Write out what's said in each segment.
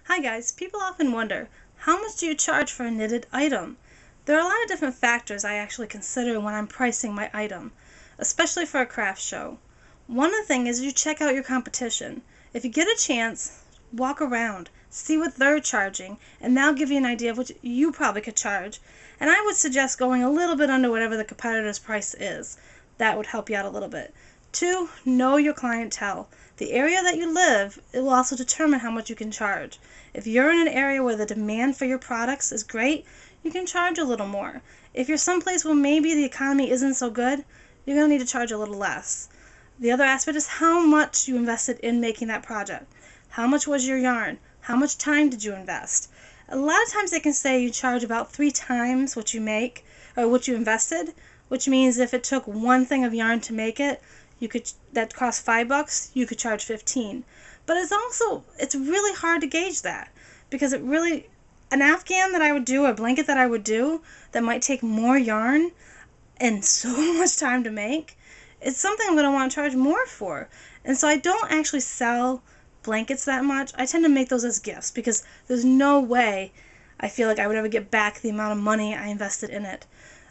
Hi guys, people often wonder, how much do you charge for a knitted item? There are a lot of different factors I actually consider when I'm pricing my item, especially for a craft show. One of the things is you check out your competition. If you get a chance, walk around, see what they're charging, and that'll give you an idea of what you probably could charge. And I would suggest going a little bit under whatever the competitor's price is. That would help you out a little bit. 2, know your clientele. The area that you live, it will also determine how much you can charge. If you're in an area where the demand for your products is great, you can charge a little more. If you're someplace where maybe the economy isn't so good, you're going to need to charge a little less. The other aspect is how much you invested in making that project. How much was your yarn? How much time did you invest? A lot of times they can say you charge about 3 times what you make or what you invested, which means if it took one thing of yarn to make it, that cost $5, you could charge 15. But it's really hard to gauge that because an Afghan that I would do, a blanket that I would do that might take more yarn and so much time to make, it's something I'm going to want to charge more for. And so I don't actually sell blankets that much. I tend to make those as gifts because there's no way I feel like I would ever get back the amount of money I invested in it.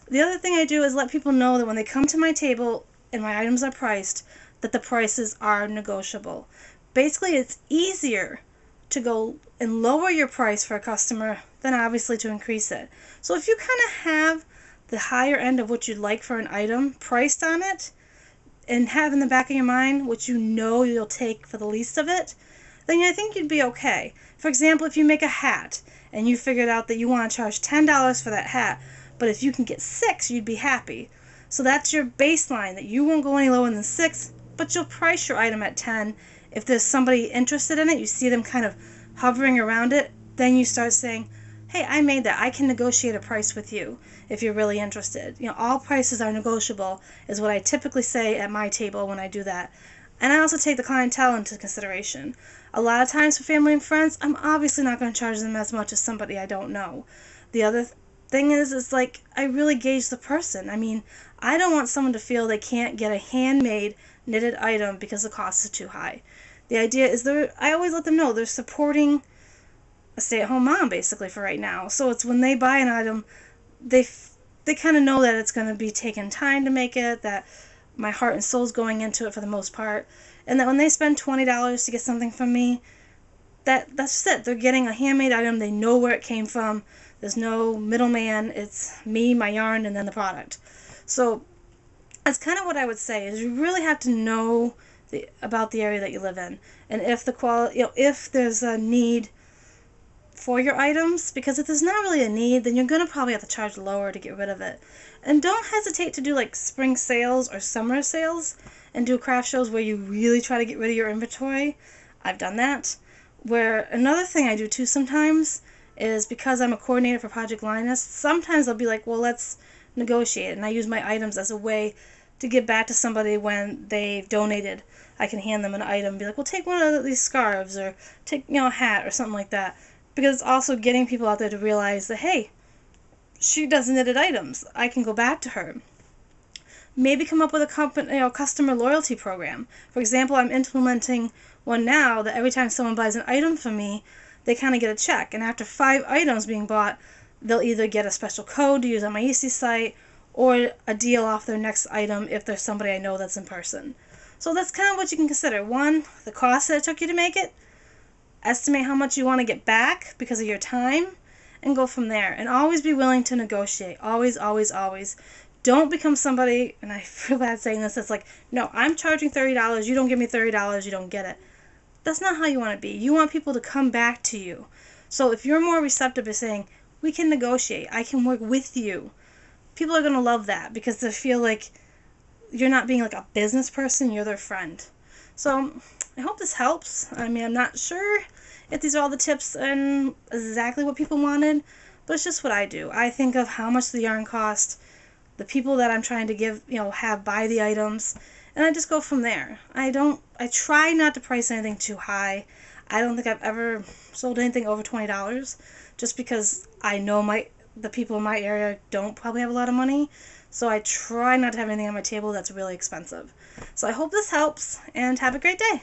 The other thing I do is let people know that when they come to my table and my items are priced, that the prices are negotiable. Basically, it's easier to go and lower your price for a customer than obviously to increase it. So if you kind of have the higher end of what you'd like for an item priced on it and have in the back of your mind what you know you'll take for the least of it, then I think you'd be okay. For example, if you make a hat and you figured out that you want to charge $10 for that hat, but if you can get 6, you'd be happy. So that's your baseline, that you won't go any lower than 6, but you'll price your item at 10. If there's somebody interested in it, you see them kind of hovering around it, then you start saying, hey, I made that. I can negotiate a price with you if you're really interested. All prices are negotiable is what I typically say at my table when I do that. And I also take the clientele into consideration. A lot of times for family and friends, I'm obviously not going to charge them as much as somebody I don't know. The other thing is like I really gauge the person. I mean, I don't want someone to feel they can't get a handmade knitted item because the cost is too high. The idea is I always let them know they're supporting a stay-at-home mom basically for right now. So it's when they buy an item, they kind of know that it's going to be taking time to make it, that my heart and soul's going into it for the most part, and that when they spend $20 to get something from me, that's it. They're getting a handmade item. They know where it came from. There's no middleman. It's me, my yarn, and then the product. So that's kind of what I would say is you really have to know about the area that you live in, and if the quality, if there's a need for your items, because if there's not really a need, then you're going to probably have to charge lower to get rid of it. And don't hesitate to do like spring sales or summer sales and do craft shows where you really try to get rid of your inventory. I've done that. Where another thing I do too sometimes is because I'm a coordinator for Project Linus, sometimes I'll be like, well, let's negotiate, and I use my items as a way to give back to somebody when they've donated. I can hand them an item and be like, well, take one of these scarves or take a hat or something like that, because it's also getting people out there to realize that, hey, she does knitted items. I can go back to her. Maybe come up with a customer loyalty program. For example, I'm implementing one now that every time someone buys an item from me, they kind of get a check. And after 5 items being bought, they'll either get a special code to use on my Etsy site or a deal off their next item if there's somebody I know that's in person. So that's kind of what you can consider. 1, the cost that it took you to make it. Estimate how much you want to get back because of your time, and go from there. And always be willing to negotiate. Always, always, always. Don't become somebody, and I feel bad saying this, that's like, no, I'm charging $30, you don't give me $30, you don't get it. That's not how you want to be. You want people to come back to you. So if you're more receptive to saying, we can negotiate, I can work with you, people are going to love that because they feel like you're not being like a business person, you're their friend. So I hope this helps. I mean, I'm not sure if these are all the tips and exactly what people wanted, but it's just what I do. I think of how much the yarn cost, the people that I'm trying to give, have buy the items, and I just go from there. I try not to price anything too high. I don't think I've ever sold anything over $20 just because I know the people in my area don't probably have a lot of money. So I try not to have anything on my table that's really expensive. So I hope this helps, and have a great day.